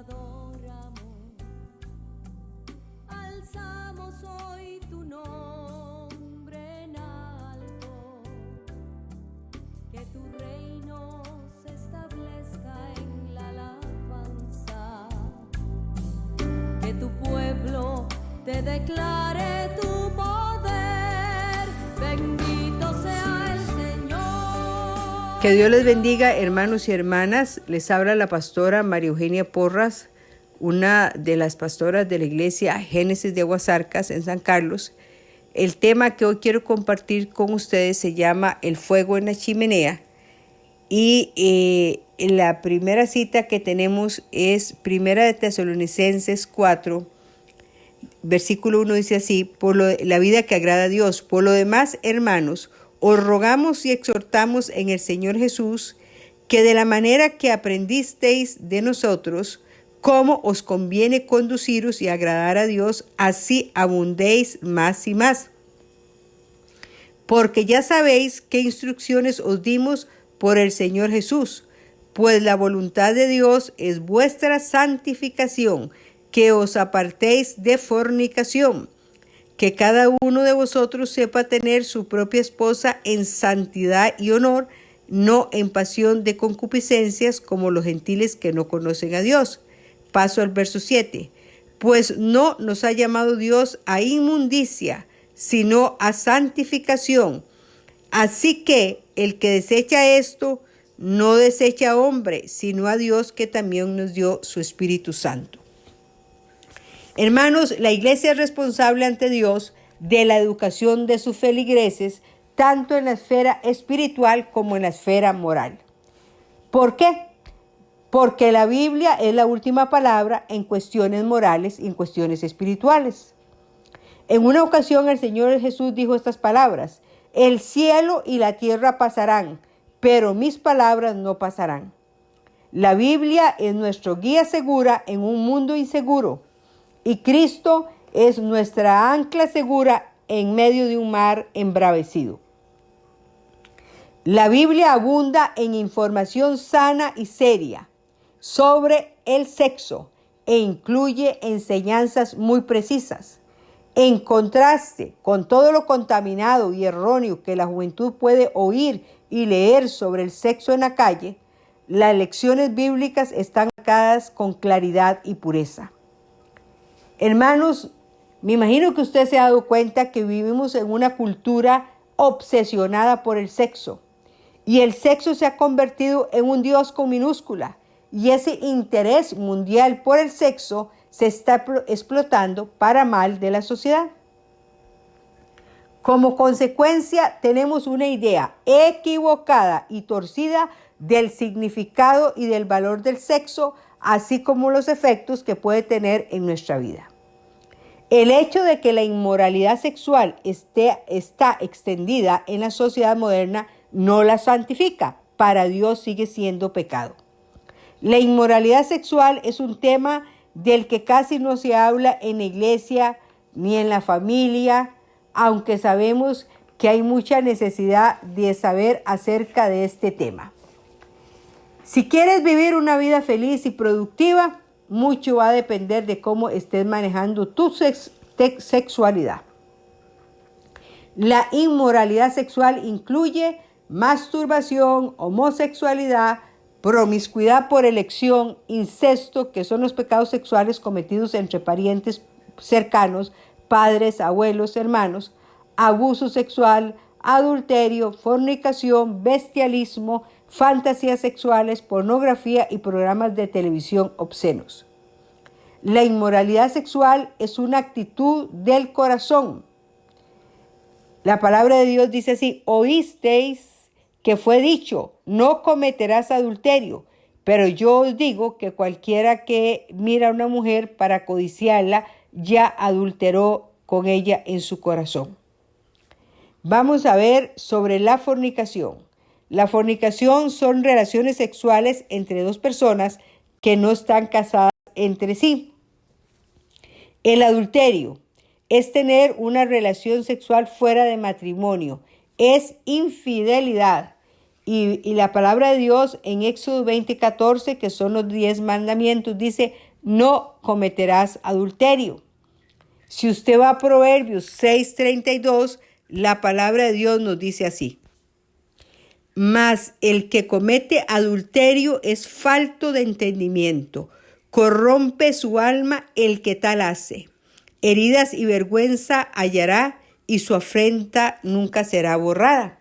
adoramos, alzamos hoy tu nombre en alto, que tu reino se establezca en la alabanza, que tu pueblo te declare tu poder, bendito sea el Señor. Que Dios les bendiga, hermanos y hermanas. Les habla la pastora María Eugenia Porras, una de las pastoras de la iglesia Génesis de Aguasarcas en San Carlos. El tema que hoy quiero compartir con ustedes se llama El fuego en la chimenea. Y la primera cita que tenemos es Primera de Tesalonicenses 4, versículo 1 dice así: la vida que agrada a Dios. Por lo demás, hermanos, os rogamos y exhortamos en el Señor Jesús que de la manera que aprendisteis de nosotros, cómo os conviene conduciros y agradar a Dios, así abundéis más y más. Porque ya sabéis qué instrucciones os dimos por el Señor Jesús, pues la voluntad de Dios es vuestra santificación, que os apartéis de fornicación, que cada uno de vosotros sepa tener su propia esposa en santidad y honor, no en pasión de concupiscencias como los gentiles que no conocen a Dios. Paso al verso 7. Pues no nos ha llamado Dios a inmundicia, sino a santificación. Así que el que desecha esto, no desecha a hombre, sino a Dios, que también nos dio su Espíritu Santo. Hermanos, la iglesia es responsable ante Dios de la educación de sus feligreses, tanto en la esfera espiritual como en la esfera moral. ¿Por qué? Porque la Biblia es la última palabra en cuestiones morales y en cuestiones espirituales. En una ocasión el Señor Jesús dijo estas palabras: el cielo y la tierra pasarán, pero mis palabras no pasarán. La Biblia es nuestro guía segura en un mundo inseguro, y Cristo es nuestra ancla segura en medio de un mar embravecido. La Biblia abunda en información sana y seria sobre el sexo e incluye enseñanzas muy precisas. En contraste con todo lo contaminado y erróneo que la juventud puede oír y leer sobre el sexo en la calle, las lecciones bíblicas están marcadas con claridad y pureza. Hermanos, me imagino que usted se ha dado cuenta que vivimos en una cultura obsesionada por el sexo. Y el sexo se ha convertido en un Dios con minúscula. Y ese interés mundial por el sexo se está explotando para mal de la sociedad. Como consecuencia, tenemos una idea equivocada y torcida del significado y del valor del sexo, así como los efectos que puede tener en nuestra vida. El hecho de que la inmoralidad sexual está extendida en la sociedad moderna no la santifica. Para Dios sigue siendo pecado. La inmoralidad sexual es un tema del que casi no se habla en la iglesia ni en la familia, aunque sabemos que hay mucha necesidad de saber acerca de este tema. Si quieres vivir una vida feliz y productiva, mucho va a depender de cómo estés manejando tu sexualidad. La inmoralidad sexual incluye masturbación, homosexualidad, promiscuidad por elección, incesto, que son los pecados sexuales cometidos entre parientes cercanos, padres, abuelos, hermanos, abuso sexual, adulterio, fornicación, bestialismo, fantasías sexuales, pornografía y programas de televisión obscenos. La inmoralidad sexual es una actitud del corazón. La palabra de Dios dice así: oísteis que fue dicho, no cometerás adulterio, pero yo os digo que cualquiera que mira a una mujer para codiciarla, ya adulteró con ella en su corazón. Vamos a ver sobre la fornicación. La fornicación son relaciones sexuales entre dos personas que no están casadas entre sí. El adulterio es tener una relación sexual fuera de matrimonio. Es infidelidad. Y la palabra de Dios en Éxodo 20:14, que son los 10 mandamientos, dice: no cometerás adulterio. Si usted va a Proverbios 6:32, la palabra de Dios nos dice así: mas el que comete adulterio es falto de entendimiento, corrompe su alma el que tal hace. Heridas y vergüenza hallará, y su afrenta nunca será borrada.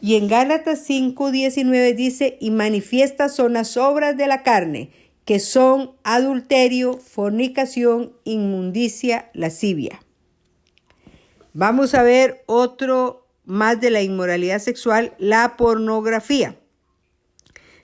Y en Gálatas 5:19 dice: y manifiestas son las obras de la carne, que son adulterio, fornicación, inmundicia, lascivia. Vamos a ver otro más de la inmoralidad sexual, la pornografía.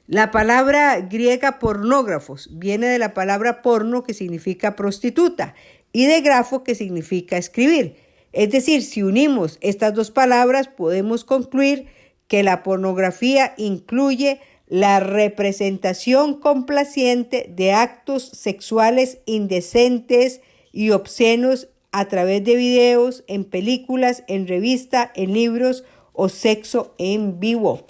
La palabra griega pornógrafos viene de la palabra porno, que significa prostituta, y de grafo, que significa escribir. Es decir, si unimos estas dos palabras, podemos concluir que la pornografía incluye la representación complaciente de actos sexuales indecentes y obscenos a través de videos, en películas, en revistas, en libros o sexo en vivo.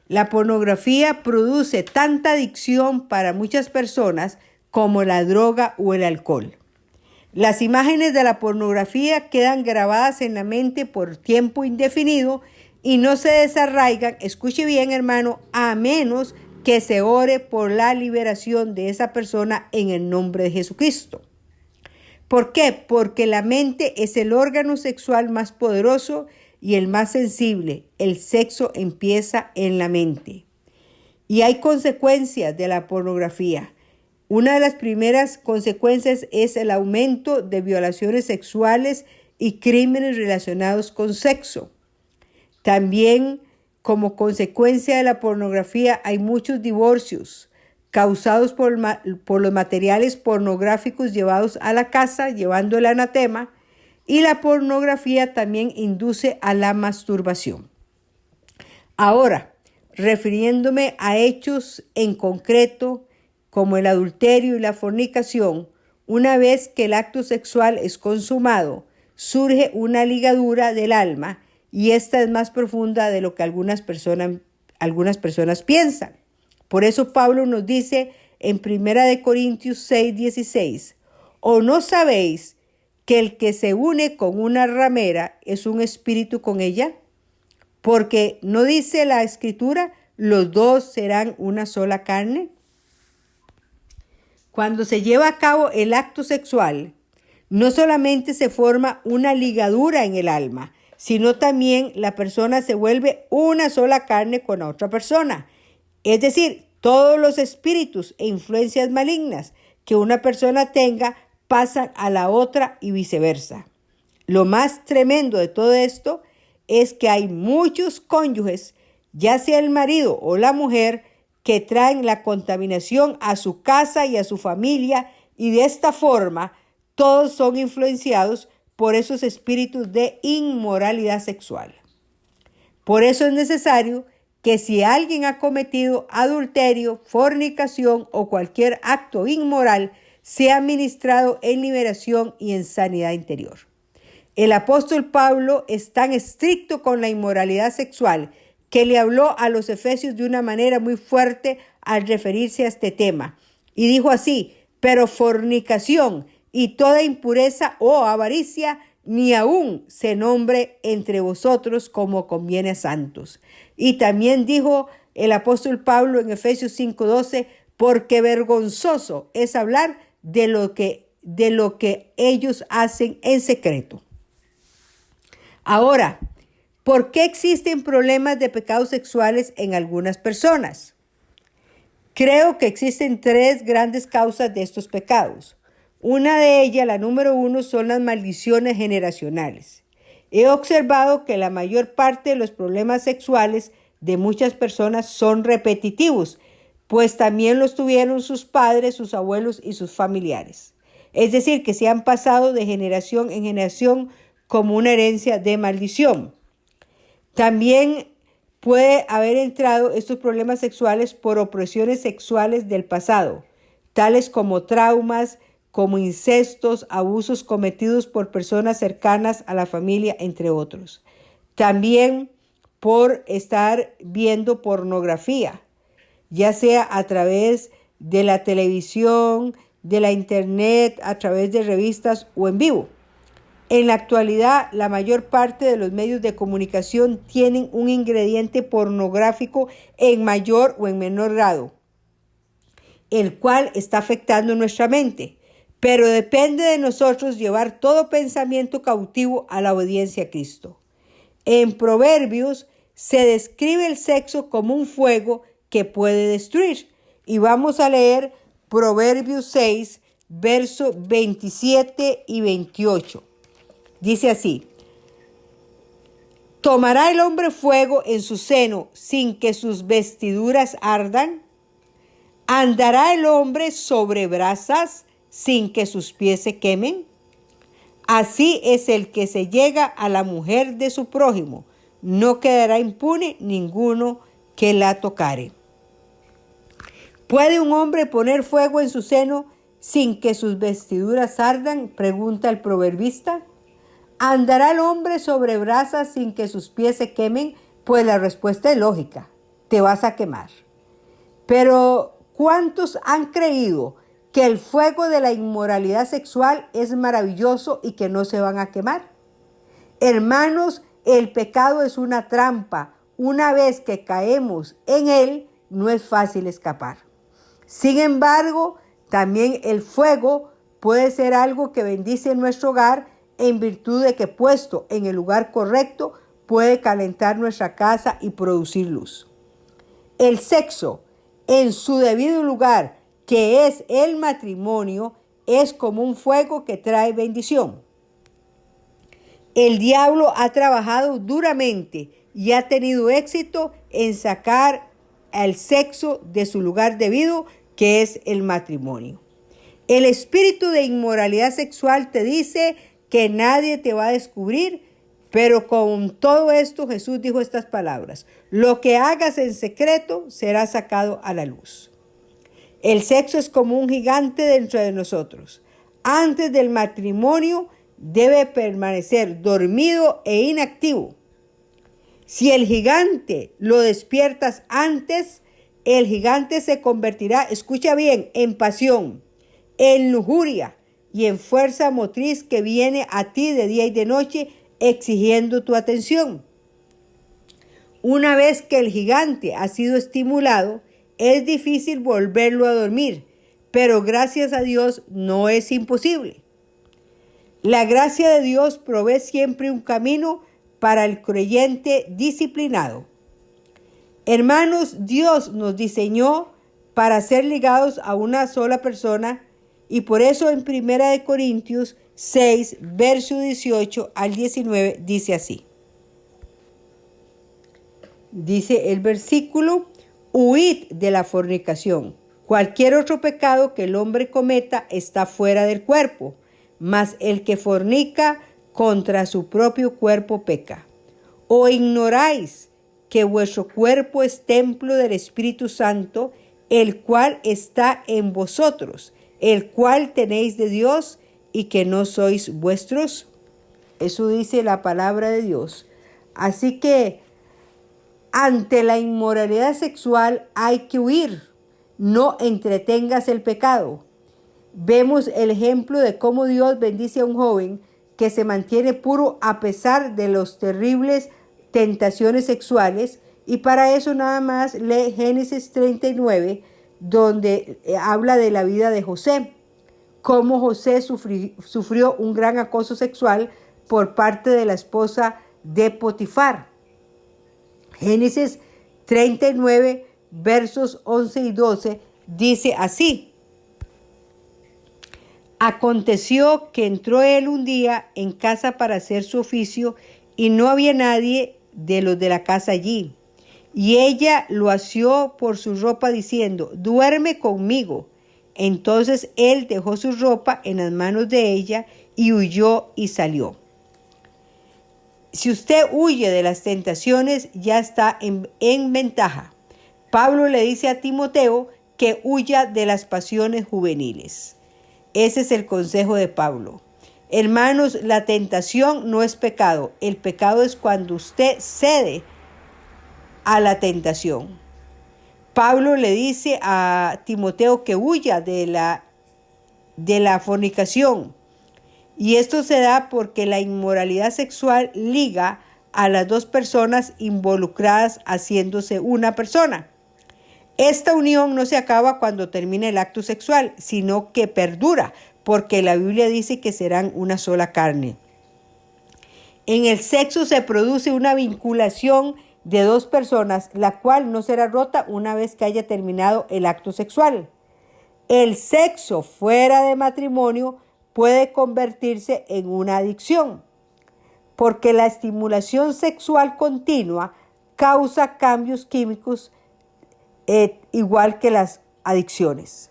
La pornografía produce tanta adicción para muchas personas como la droga o el alcohol. Las imágenes de la pornografía quedan grabadas en la mente por tiempo indefinido y no se desarraigan, escuche bien hermano, a menos que se ore por la liberación de esa persona en el nombre de Jesucristo. ¿Por qué? Porque la mente es el órgano sexual más poderoso y el más sensible. El sexo empieza en la mente. Y hay consecuencias de la pornografía. Una de las primeras consecuencias es el aumento de violaciones sexuales y crímenes relacionados con sexo. También, como consecuencia de la pornografía, hay muchos divorcios causados por los materiales pornográficos llevados a la casa, llevando el anatema, y la pornografía también induce a la masturbación. Ahora, refiriéndome a hechos en concreto, como el adulterio y la fornicación, una vez que el acto sexual es consumado, surge una ligadura del alma, y esta es más profunda de lo que algunas personas piensan. Por eso Pablo nos dice en 1 Corintios 6:16, ¿o no sabéis que el que se une con una ramera es un espíritu con ella? Porque ¿no dice la Escritura, los dos serán una sola carne? Cuando se lleva a cabo el acto sexual, no solamente se forma una ligadura en el alma, sino también la persona se vuelve una sola carne con la otra persona. Es decir, todos los espíritus e influencias malignas que una persona tenga pasan a la otra y viceversa. Lo más tremendo de todo esto es que hay muchos cónyuges, ya sea el marido o la mujer, que traen la contaminación a su casa y a su familia, y de esta forma todos son influenciados por esos espíritus de inmoralidad sexual. Por eso es necesario que si alguien ha cometido adulterio, fornicación o cualquier acto inmoral, sea ministrado en liberación y en sanidad interior. El apóstol Pablo es tan estricto con la inmoralidad sexual que le habló a los efesios de una manera muy fuerte al referirse a este tema. Y dijo así: pero fornicación y toda impureza o avaricia ni aún se nombre entre vosotros como conviene a santos. Y también dijo el apóstol Pablo en Efesios 5:12, porque vergonzoso es hablar de lo que ellos hacen en secreto. Ahora, ¿por qué existen problemas de pecados sexuales en algunas personas? Creo que existen 3 grandes causas de estos pecados. Una de ellas, la número 1, son las maldiciones generacionales. He observado que la mayor parte de los problemas sexuales de muchas personas son repetitivos, pues también los tuvieron sus padres, sus abuelos y sus familiares. Es decir, que se han pasado de generación en generación como una herencia de maldición. También puede haber entrado estos problemas sexuales por opresiones sexuales del pasado, tales como traumas, como incestos, abusos cometidos por personas cercanas a la familia, entre otros. También por estar viendo pornografía, ya sea a través de la televisión, de la internet, a través de revistas o en vivo. En la actualidad, la mayor parte de los medios de comunicación tienen un ingrediente pornográfico en mayor o en menor grado, el cual está afectando nuestra mente. Pero depende de nosotros llevar todo pensamiento cautivo a la obediencia a Cristo. En Proverbios se describe el sexo como un fuego que puede destruir. Y vamos a leer Proverbios 6, versos 27 y 28. Dice así: ¿tomará el hombre fuego en su seno sin que sus vestiduras ardan? ¿Andará el hombre sobre brasas sin que sus pies se quemen? Así es el que se llega a la mujer de su prójimo, no quedará impune ninguno que la tocare. ¿Puede un hombre poner fuego en su seno sin que sus vestiduras ardan?, pregunta el proverbista. ¿Andará el hombre sobre brasas sin que sus pies se quemen? Pues la respuesta es lógica: te vas a quemar. Pero ¿cuántos han creído que el fuego de la inmoralidad sexual es maravilloso y que no se van a quemar? Hermanos, el pecado es una trampa. Una vez que caemos en él, no es fácil escapar. Sin embargo, también el fuego puede ser algo que bendice nuestro hogar, en virtud de que puesto en el lugar correcto puede calentar nuestra casa y producir luz. El sexo en su debido lugar, que es el matrimonio, es como un fuego que trae bendición. El diablo ha trabajado duramente y ha tenido éxito en sacar al sexo de su lugar debido, que es el matrimonio. El espíritu de inmoralidad sexual te dice que nadie te va a descubrir, pero con todo esto Jesús dijo estas palabras: lo que hagas en secreto será sacado a la luz. El sexo es como un gigante dentro de nosotros. Antes del matrimonio debe permanecer dormido e inactivo. Si el gigante lo despiertas antes, el gigante se convertirá, escucha bien, en pasión, en lujuria y en fuerza motriz que viene a ti de día y de noche exigiendo tu atención. Una vez que el gigante ha sido estimulado, es difícil volverlo a dormir, pero gracias a Dios no es imposible. La gracia de Dios provee siempre un camino para el creyente disciplinado. Hermanos, Dios nos diseñó para ser ligados a una sola persona, y por eso en 1 Corintios 6, verso 18 al 19, dice así. Dice el versículo: huid de la fornicación. Cualquier otro pecado que el hombre cometa está fuera del cuerpo, mas el que fornica contra su propio cuerpo peca. ¿O ignoráis que vuestro cuerpo es templo del Espíritu Santo, el cual está en vosotros, el cual tenéis de Dios, y que no sois vuestros? Eso dice la palabra de Dios. Así que ante la inmoralidad sexual hay que huir. No entretengas el pecado. Vemos el ejemplo de cómo Dios bendice a un joven que se mantiene puro a pesar de los terribles tentaciones sexuales, y para eso nada más lee Génesis 39, donde habla de la vida de José, cómo José sufrió un gran acoso sexual por parte de la esposa de Potifar. Génesis 39, versos 11 y 12, dice así: aconteció que entró él un día en casa para hacer su oficio, y no había nadie de los de la casa allí. Y ella lo asió por su ropa diciendo: duerme conmigo. Entonces él dejó su ropa en las manos de ella y huyó y salió. Si usted huye de las tentaciones, ya está en ventaja. Pablo le dice a Timoteo que huya de las pasiones juveniles. Ese es el consejo de Pablo. Hermanos, la tentación no es pecado. El pecado es cuando usted cede a la tentación. Pablo le dice a Timoteo que huya de la fornicación. Y esto se da porque la inmoralidad sexual liga a las dos personas involucradas haciéndose una persona. Esta unión no se acaba cuando termina el acto sexual, sino que perdura, porque la Biblia dice que serán una sola carne. En el sexo se produce una vinculación de dos personas, la cual no será rota una vez que haya terminado el acto sexual. El sexo fuera de matrimonio puede convertirse en una adicción, porque la estimulación sexual continua causa cambios químicos igual que las adicciones.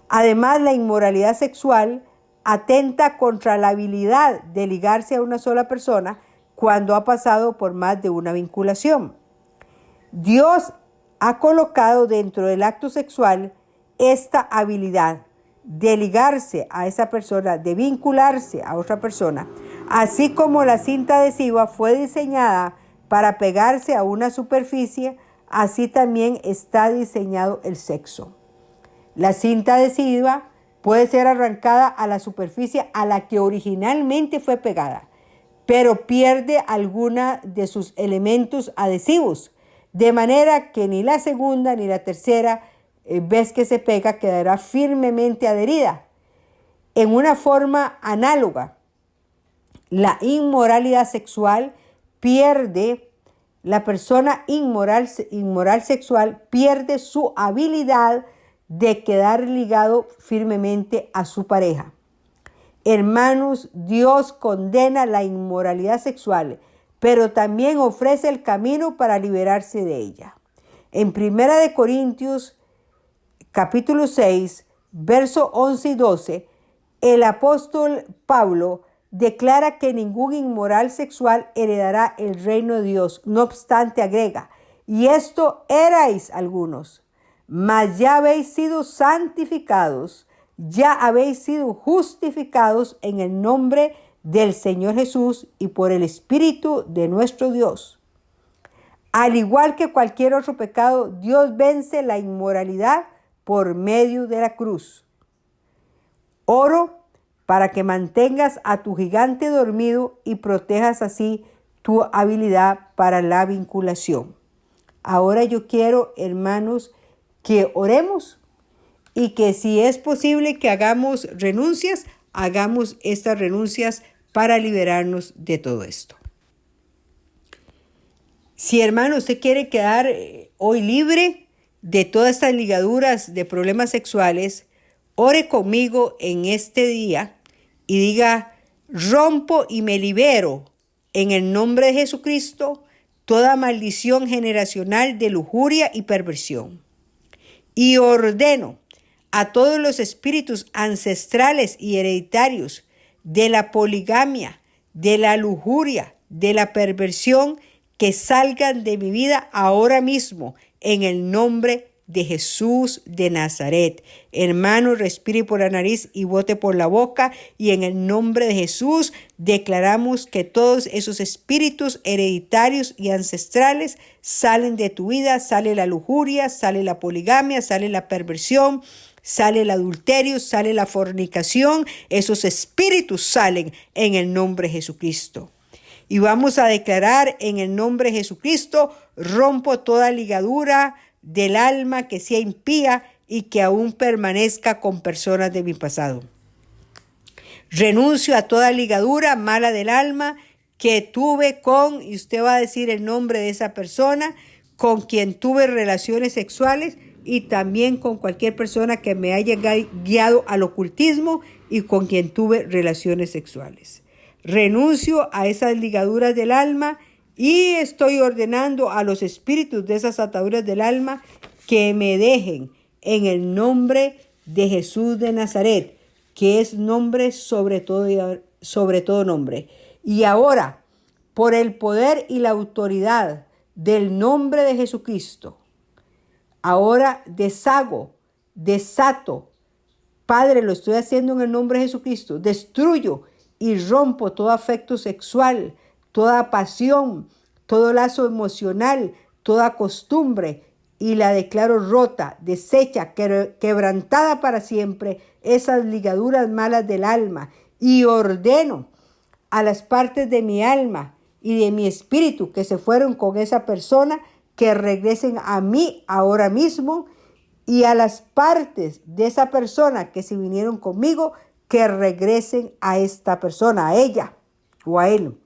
Además, la inmoralidad sexual atenta contra la habilidad de ligarse a una sola persona cuando ha pasado por más de una vinculación. Dios ha colocado dentro del acto sexual esta habilidad de ligarse a esa persona, de vincularse a otra persona, así como la cinta adhesiva fue diseñada para pegarse a una superficie, así también está diseñado el sexo. La cinta adhesiva puede ser arrancada a la superficie a la que originalmente fue pegada, pero pierde alguna de sus elementos adhesivos, de manera que ni la segunda ni la tercera vez que se pega quedará firmemente adherida. En una forma análoga, la inmoralidad sexual la persona inmoral sexual pierde su habilidad de quedar ligado firmemente a su pareja. Hermanos, Dios condena la inmoralidad sexual, pero también ofrece el camino para liberarse de ella. En 1 Corintios capítulo 6, versos 11 y 12, el apóstol Pablo declara que ningún inmoral sexual heredará el reino de Dios. No obstante, agrega, y esto erais algunos, mas ya habéis sido santificados, ya habéis sido justificados en el nombre del Señor Jesús y por el Espíritu de nuestro Dios. Al igual que cualquier otro pecado, Dios vence la inmoralidad por medio de la cruz. Oro para que mantengas a tu gigante dormido y protejas así tu habilidad para la vinculación. Ahora yo quiero, hermanos, que oremos y que si es posible que hagamos renuncias, hagamos estas renuncias para liberarnos de todo esto. Si, hermano, usted quiere quedar hoy libre de todas estas ligaduras de problemas sexuales, ore conmigo en este día y diga: rompo y me libero en el nombre de Jesucristo toda maldición generacional de lujuria y perversión. Y ordeno a todos los espíritus ancestrales y hereditarios de la poligamia, de la lujuria, de la perversión, que salgan de mi vida ahora mismo en el nombre de Jesús de Nazaret. Hermano, respire por la nariz y bote por la boca, y en el nombre de Jesús declaramos que todos esos espíritus hereditarios y ancestrales salen de tu vida. Sale la lujuria, sale la poligamia, sale la perversión, sale el adulterio, sale la fornicación. Esos espíritus salen en el nombre de Jesucristo. Y vamos a declarar en el nombre de Jesucristo: rompo toda ligadura del alma que sea impía y que aún permanezca con personas de mi pasado. Renuncio a toda ligadura mala del alma que tuve con, y usted va a decir el nombre de esa persona, con quien tuve relaciones sexuales, y también con cualquier persona que me haya guiado al ocultismo y con quien tuve relaciones sexuales. Renuncio a esas ligaduras del alma y estoy ordenando a los espíritus de esas ataduras del alma que me dejen en el nombre de Jesús de Nazaret, que es nombre sobre todo nombre. Y ahora, por el poder y la autoridad del nombre de Jesucristo, ahora deshago, desato. Padre, lo estoy haciendo en el nombre de Jesucristo. Destruyo y rompo todo afecto sexual, toda pasión, todo lazo emocional, toda costumbre y la declaro rota, deshecha, quebrantada para siempre, esas ligaduras malas del alma, y ordeno a las partes de mi alma y de mi espíritu que se fueron con esa persona, que regresen a mí ahora mismo, y a las partes de esa persona que se vinieron conmigo, que regresen a esta persona, a ella o a él.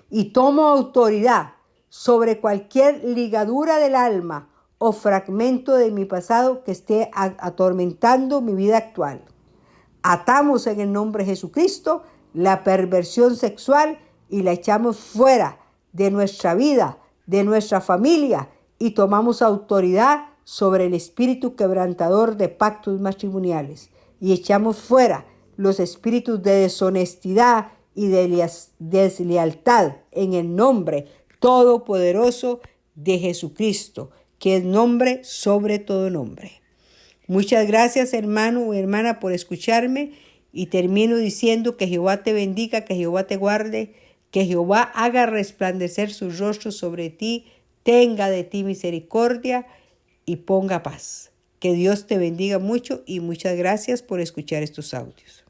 Y tomo autoridad sobre cualquier ligadura del alma o fragmento de mi pasado que esté atormentando mi vida actual. Atamos en el nombre de Jesucristo la perversión sexual y la echamos fuera de nuestra vida, de nuestra familia, y tomamos autoridad sobre el espíritu quebrantador de pactos matrimoniales, y echamos fuera los espíritus de deshonestidad y de deslealtad en el nombre todopoderoso de Jesucristo, que es nombre sobre todo nombre. Muchas gracias, hermano o hermana, por escucharme, y termino diciendo que Jehová te bendiga, que Jehová te guarde, que Jehová haga resplandecer su rostro sobre ti, tenga de ti misericordia y ponga paz. Que Dios te bendiga mucho y muchas gracias por escuchar estos audios.